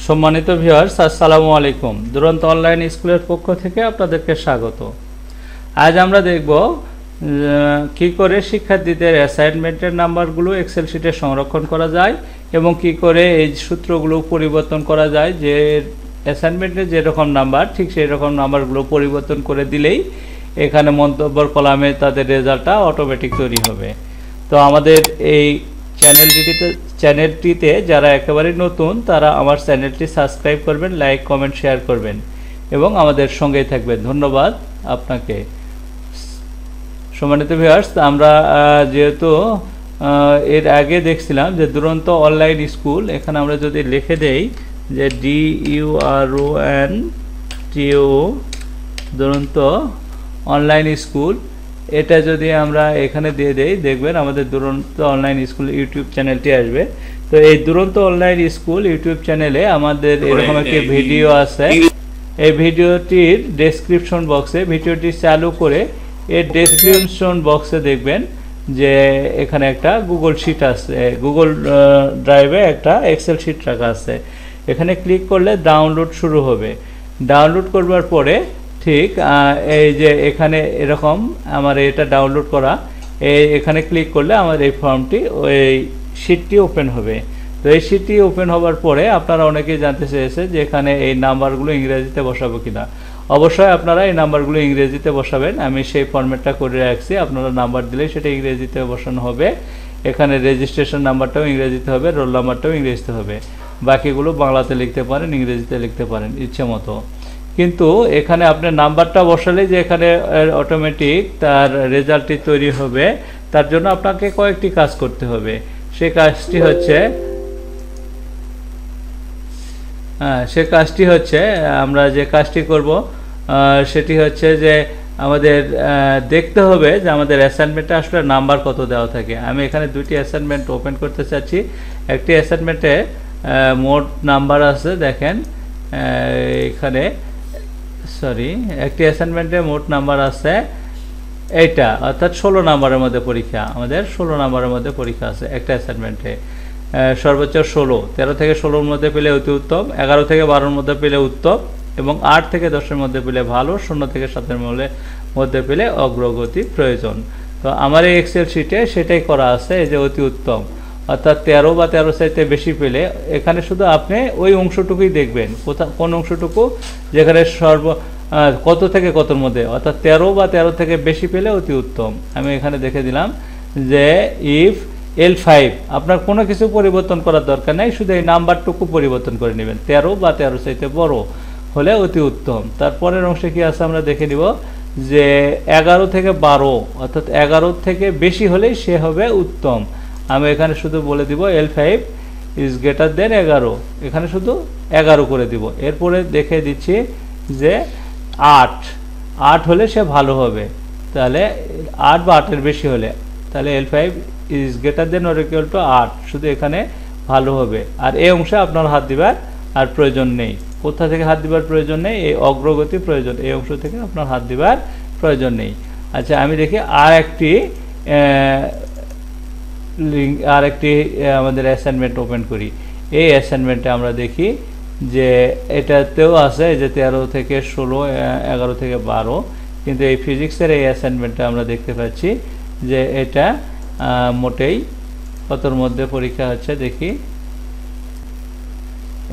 সম্মানিত ভিউয়ার্স, আসসালামু আলাইকুম। দুরন্ত অনলাইন স্কুলের পক্ষ থেকে আপনাদেরকে স্বাগত। আজ আমরা দেখব কি করে শিক্ষার্থীদের অ্যাসাইনমেন্টের নাম্বারগুলো এক্সেল শিটে সংরক্ষণ করা যায় এবং কি করে এই সূত্রগুলো পরিবর্তন করা যায়, যে অ্যাসাইনমেন্টে যেরকম নাম্বার ঠিক সেই রকম নাম্বারগুলো পরিবর্তন করে দিলেই এখানে মন্তব্যের কলামে তাদের রেজাল্টটা অটোমেটিক তৈরি হবে। তো আমাদের এই চ্যানেলটিতে যারা একেবারে নতুন তারা আমার চ্যানেলটি সাবস্ক্রাইব করবেন, লাইক কমেন্ট শেয়ার করবেন এবং আমাদের সঙ্গেই থাকবেন। ধন্যবাদ আপনাকে। সম্মানিত ভিউয়ার্স, আমরা যেহেতু এর আগে দেখছিলাম যে দুরন্ত অনলাইন স্কুল, এখানে আমরা যদি লিখে দেই যে DURONTO দুরন্ত অনলাইন স্কুল, এটা যদি আমরা এখানে দিয়ে দেই দেখবেন আমাদের দুরন্ত অনলাইন স্কুল ইউটিউব চ্যানেলটি আসবে। তো এই দুরন্ত অনলাইন স্কুল ইউটিউব চ্যানেলে আমাদের এরকম একটি ভিডিও আছে। এই ভিডিওটির ডেসক্রিপশন বক্সে, ভিডিওটি চালু করে এর ডেসক্রিপশন বক্সে দেখবেন যে এখানে একটা গুগল শিট আছে, গুগল ড্রাইভে একটা এক্সেল শিট রাখা আছে। এখানে ক্লিক করলে ডাউনলোড শুরু হবে। ডাউনলোড করবার পরে ঠিক এই যে এখানে এরকম আমার এটা ডাউনলোড করা, এখানে ক্লিক করলে আমার এই ফর্মটি, ওই শিটটি ওপেন হবে। তো এই শিটটি ওপেন হওয়ার পরে আপনারা অনেকেই জানতে চেয়েছে যে এখানে এই নাম্বারগুলো ইংরেজিতে বসাবো কিনা। অবশ্যই আপনারা এই নাম্বারগুলো ইংরেজিতে বসাবেন। আমি সেই ফরম্যাটটা করে রাখছি, আপনারা নাম্বার দিলে সেটা ইংরেজিতে বসানো হবে। এখানে রেজিস্ট্রেশন নাম্বারটাও ইংরেজিতে হবে, রোল নাম্বারটাও ইংরেজিতে হবে। বাকিগুলো বাংলাতে লিখতে পারেন, ইংরেজিতে লিখতে পারেন, ইচ্ছে মতো। কিন্তু এখানে আপনার নাম্বারটা বসালে যে এখানে অটোমেটিক তার রেজাল্টটি তৈরি হবে, তার জন্য আপনাকে কয়েকটি কাজ করতে হবে। সে কাজটি হচ্ছে আমরা যে কাজটি করব সেটি হচ্ছে যে আমাদের দেখতে হবে যে আমাদের অ্যাসাইনমেন্টে আসলে নাম্বার কত দেওয়া থাকে। আমি এখানে দুটি অ্যাসাইনমেন্ট ওপেন করতে চাচ্ছি। একটি অ্যাসাইনমেন্টে মোট নাম্বার আছে, দেখেন এখানে একটি অ্যাসাইনমেন্টে মোট নাম্বার আছে এইটা, অর্থাৎ 16 নাম্বারের মধ্যে পরীক্ষা। আমাদের 16 নাম্বারের মধ্যে পরীক্ষা আছে একটা অ্যাসাইনমেন্টে। সর্বোচ্চ 16, 13 থেকে 16-র মধ্যে পেলে অতি উত্তম, 11 থেকে 12-র মধ্যে পেলে উত্তম এবং 8 থেকে 10-এর মধ্যে পেলে ভালো, 0 থেকে 7-এর মধ্যে পেলে অগ্রগতি প্রয়োজন। তো আমার এই এক্সেল শিটে সেটাই করা আছে, এই যে অতি উত্তম, অর্থাৎ 13 বা 13 চাইতে বেশি পেলে এখানে শুধু আপনি ওই অংশটুকুই দেখবেন, কোন অংশটুকু যেখানে কত থেকে কতর মধ্যে, অর্থাৎ 13 বা 13 থেকে বেশি পেলে অতি উত্তম। আমি এখানে দেখে দিলাম যে ইফ L5, আপনার কোনো কিছু পরিবর্তন করার দরকার নাই, শুধু এই নাম্বারটুকু পরিবর্তন করে নেবেন। 13 বা 13 চাইতে বড় হলে অতি উত্তম। তারপরের অংশে কি আছে আমরা দেখে নিব যে 11 থেকে 12, অর্থাৎ 11 থেকে বেশি হলেই সে হবে উত্তম। আমি এখানে শুধু বলে দিব L5 ইজ গ্রেটার দেন 11, এখানে শুধু 11 করে দিব। এরপরে দেখে দিচ্ছি যে 8 হলে সে ভালো হবে, তাহলে 8 বা 8-এর বেশি হলে তাহলে L5 is greater than or equal to 8, শুধু এখানে ভালো হবে। আর এই অংশে আপনার হাত দিবার আর প্রয়োজন নেই। কোথা থেকে হাত দিবার প্রয়োজন নেই? এই অগ্রগতি প্রয়োজন, এই অংশ থেকে আপনার হাত দিবার প্রয়োজন নেই। আচ্ছা, আমি দেখি আর একটি আমাদের অ্যাসাইনমেন্ট ওপেন করি। এই অ্যাসাইনমেন্টে আমরা দেখি যে এটাতেও আছে যে 13 থেকে 16, 11 থেকে 12, কিন্তু এই ফিজিক্সের এই অ্যাসাইনমেন্টটা আমরা দেখতে পাচ্ছি যে এটা মোটেই কতর মধ্যে পরীক্ষা হচ্ছে দেখি,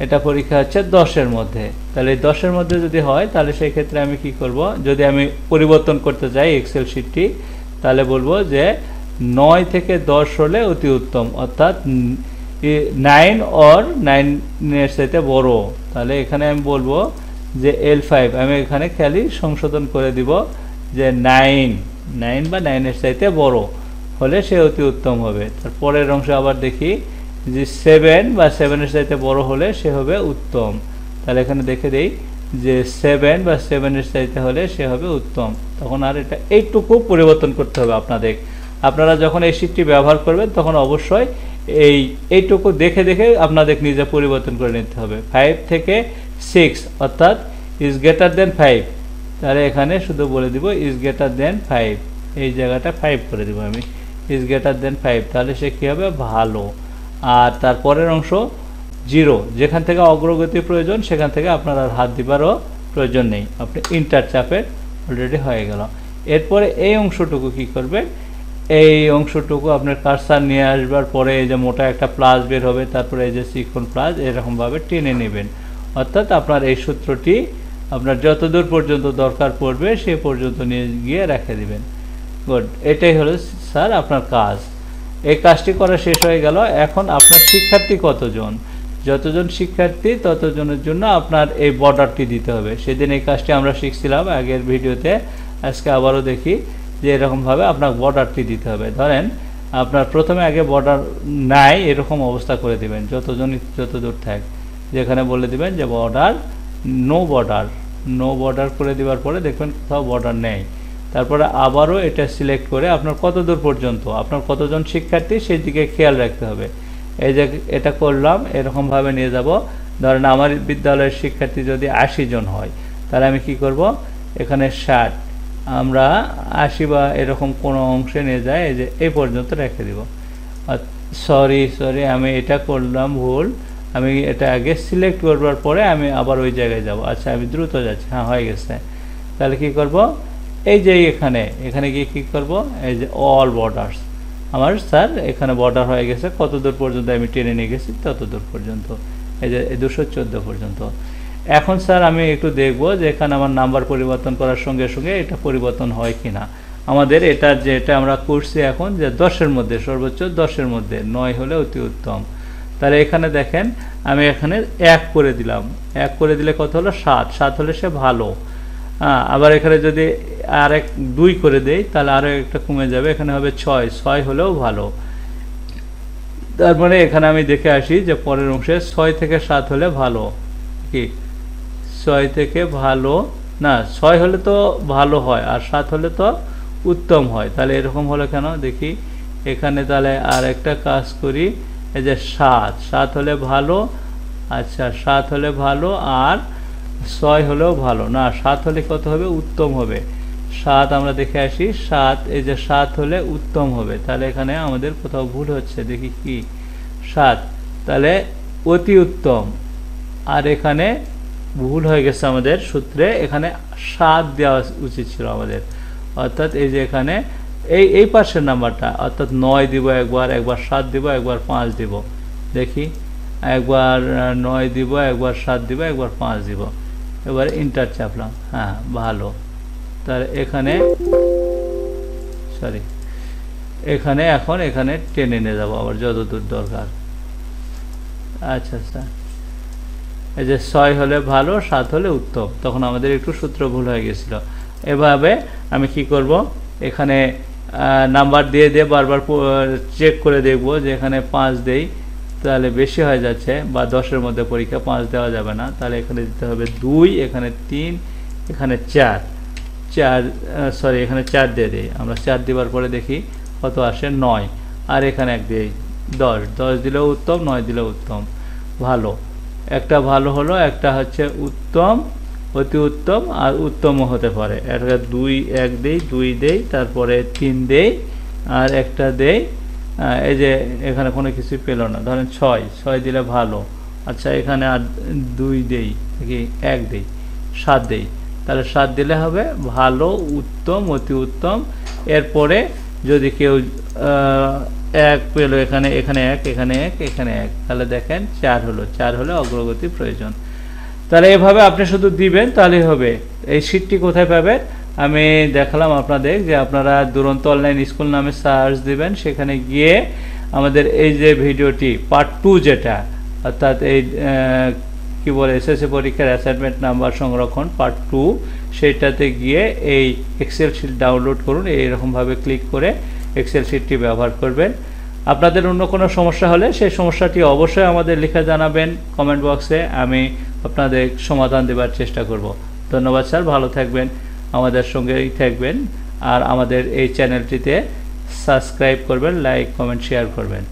এটা পরীক্ষা হচ্ছে 10-এর মধ্যে। তাহলে 10-এর মধ্যে যদি হয় তাহলে সেই ক্ষেত্রে আমি কি করব, যদি আমি পরিবর্তন করতে চাই এক্সেল শিটটি, তাহলে বলবো যে 9 থেকে 10 হলে অতি উত্তম, অর্থাৎ 9 অর 9-এর সাথে বড়। তাহলে এখানে আমি বলবো যে L5, আমি এখানে খালি সংশোধন করে দিব যে 9 বা 9-এর সাথে বড় হলে সে অতি উত্তম হবে। তারপরের অংশে আবার দেখি যে 7 বা 7-এর চাইতে বড় হলে সে হবে উত্তম। তাহলে এখানে দেখে দেই যে 7 বা 7-এর চাইতে হলে সে হবে উত্তম। তখন আর এটা এইটুকু পরিবর্তন করতে হবে আপনাদের। আপনারা যখন এই শিটটি ব্যবহার করবেন তখন অবশ্যই এইটুকু দেখে দেখে আপনাদের নিজে পরিবর্তন করে নিতে হবে। 5 থেকে 6, অর্থাৎ ইজ গ্রেটার দেন 5, তাহলে এখানে শুধু বলে দিব ইজ গ্রেটার দেন 5, এই জায়গাটা 5 করে দিব আমি, ইজ গ্রেটার দেন 5, তাহলে সে কী হবে? ভালো। আর তারপরের অংশ 0 যেখান থেকে অগ্রগতি প্রয়োজন সেখান থেকে আপনার আর হাত দিবারও প্রয়োজন নেই, আপনি ইন্টার চাপের অলরেডি হয়ে গেল। এরপরে এই অংশটুকু কি করবেন, এই অংশটুকু আপনার কার্সার নিয়ে আসবার পরে এই যে মোটা একটা প্লাস বের হবে, তারপরে এই যে চিকন প্লাস এরকমভাবে টেনে নেবেন, অর্থাৎ আপনার এই সূত্রটি আপনার যতদূর পর্যন্ত দরকার পড়বে সে পর্যন্ত নিয়ে গিয়ে রেখে দিবেন। গুড, এটাই হলো স্যার আপনার কাজ। এই কাজটি করা শেষ হয়ে গেল। এখন আপনার শিক্ষার্থী কতজন, যতজন শিক্ষার্থী ততজনের জন্য আপনার এই বর্ডারটি দিতে হবে। সেদিন এই কাজটি আমরা শিখছিলাম আগের ভিডিওতে, আজকে আবারও দেখি যে এরকমভাবে আপনার বর্ডারটি দিতে হবে। ধরেন আপনার প্রথমে আগে বর্ডার নাই এরকম অবস্থা করে দিবেন, যতজনই যতদূর থাক, যেখানে বলে দিবেন যে বর্ডার নো বর্ডার করে দেওয়ার পরে দেখবেন কোথাও বর্ডার নেই। তারপরে আবারও এটা সিলেক্ট করে আপনার কতদূর পর্যন্ত, আপনার কতজন শিক্ষার্থী সেই দিকে খেয়াল রাখতে হবে। এই যে এটা করলাম, এরকমভাবে নিয়ে যাব। ধরেন আমার বিদ্যালয়ের শিক্ষার্থী যদি 80 জন হয়, তাহলে আমি কি করব, এখানে 60 আমরা 80 বা এরকম কোনো অংশে নিয়ে যাই, এই যে এই পর্যন্ত রেখে দিব। সরি আমি এটা করলাম ভুল, আমি এটা আগে সিলেক্ট করবার পরে আমি আবার ওই জায়গায় যাব। আচ্ছা আমি দ্রুত যাচ্ছি, হ্যাঁ হয়ে গেছে। তাহলে কি করব, এই যে এখানে গিয়ে কি করব, এই যে অল বর্ডার্স, আমার স্যার এখানে বর্ডার হয়ে গেছে, কতদূর পর্যন্ত আমি টেনে নিয়ে গেছি ততদূর পর্যন্ত, এই যে 214 পর্যন্ত। এখন স্যার আমি একটু দেখব যে এখানে আমার নাম্বার পরিবর্তন করার সঙ্গে সঙ্গে এটা পরিবর্তন হয় কিনা। আমাদের এটা যেটা আমরা করছি এখন যে 10-এর মধ্যে, সর্বোচ্চ 10-এর মধ্যে, 9 হলে অতি উত্তম। তাহলে এখানে দেখেন আমি এখানে 1 করে দিলাম, 1 করে দিলে কত হলো, 7 হলে সে ভালো। আবার এখানে যদি আরেক 2 করে দেই তাহলে আরও একটা কমে যাবে, এখানে হবে 6 হলেও ভালো। তারপরে এখানে আমি দেখে আসি যে পরের অংশে 6 থেকে 7 হলে ভালো, কি 6 থেকে ভালো না, 6 হলে তো ভালো হয় আর 7 হলে তো উত্তম হয়। তাহলে এরকম হলো কেন দেখি, এখানে তাহলে আর একটা কাজ করি, এই যে 7 হলে ভালো। আচ্ছা 7 হলে ভালো আর 6 হলেও ভালো না, 7 হলে কত হবে, উত্তম হবে। 7 আমরা দেখে আসি, 7 এই যে 7 হলে উত্তম হবে। তাহলে এখানে আমাদের কোথাও ভুল হচ্ছে, দেখি কি 7, তাহলে অতি উত্তম। আর এখানে ভুল হয়ে গেছে আমাদের সূত্রে, এখানে 7 দেওয়া উচিত ছিল আমাদের, অর্থাৎ এই যে এখানে এই পাশের নাম্বারটা, অর্থাৎ 9 দিব একবার, 7 দিব, একবার 5 দিব। দেখি একবার 9 দিব, একবার 7 দিব, একবার 5 দিব। এবার ইন্টার চাপলাম, হ্যাঁ ভালো। তাহলে এখানে এখন এখানে টেনে নিয়ে যাবো আবার যতদূর দরকার। আচ্ছা এই যে 6 হলে ভালো, 7 হলে উত্তম, তখন আমাদের একটু সূত্র ভুল হয়ে গেছিল। এভাবে আমি কি করব, এখানে নাম্বার দিয়ে বারবার চেক করে দেখব যে এখানে 5 দেই তাহলে বেশি হয়ে যাচ্ছে, বা 10-এর মধ্যে পরীক্ষা 5 দেওয়া যাবে না, তাহলে এখানে দিতে হবে 2, এখানে 3, এখানে 4, এখানে 4 দিয়ে দিই আমরা। 4 দেওয়ার পরে দেখি কত আসে, 9, আর এখানে 1 দিই, 10 দিলেও উত্তম, 9 দিলেও উত্তম, ভালো। একটা ভালো হলো, একটা হচ্ছে উত্তম, অতি উত্তম আর উত্তমও হতে পারে। একটা 1 দেই, 2 দেই, তারপরে 3 দেই আর একটা দেই। এই যে এখানে কোনো কিছু পেল না, ধরেন 6 দিলে ভালো। আচ্ছা এখানে আর 2 দেই, দেখি 1 দেই, 7 দেই, তাহলে 7 দিলে হবে ভালো, উত্তম, অতি উত্তম। এরপরে যদি কেউ 1 পেল, এখানে 1, এখানে 1, তাহলে দেখেন 4 হলে অগ্রগতি প্রয়োজন। তাহলে এভাবে আপনি শুধু দিবেন তাহলেই হবে। এই শীটটি কোথায় পাবেন আমি দেখালাম আপনাদের, যে আপনারা দুরন্ত অনলাইন স্কুল নামে সার্চ দিবেন, সেখানে গিয়ে আমাদের এই যে ভিডিওটি পার্ট 2 যেটা, অর্থাৎ এই কি বলে এসএসসি পরীক্ষার অ্যাসাইনমেন্ট নাম্বার সংরক্ষণ পার্ট 2, সেইটাতে গিয়ে এই এক্সেল শিট ডাউনলোড করুন। এইরকমভাবে ক্লিক করে এক্সেল শিটটি ব্যবহার করবেন। আপনাদের অন্য কোনো সমস্যা হলে সেই সমস্যাটি অবশ্যই আমাদের লিখে জানাবেন কমেন্ট বক্সে, আমি আপনাদের সমাধান দেওয়ার চেষ্টা করব। ধন্যবাদ স্যার, ভালো থাকবেন, আমাদের সঙ্গেই থাকবেন, আর আমাদের এই চ্যানেলটিতে সাবস্ক্রাইব করবেন, লাইক, কমেন্ট, শেয়ার করবেন।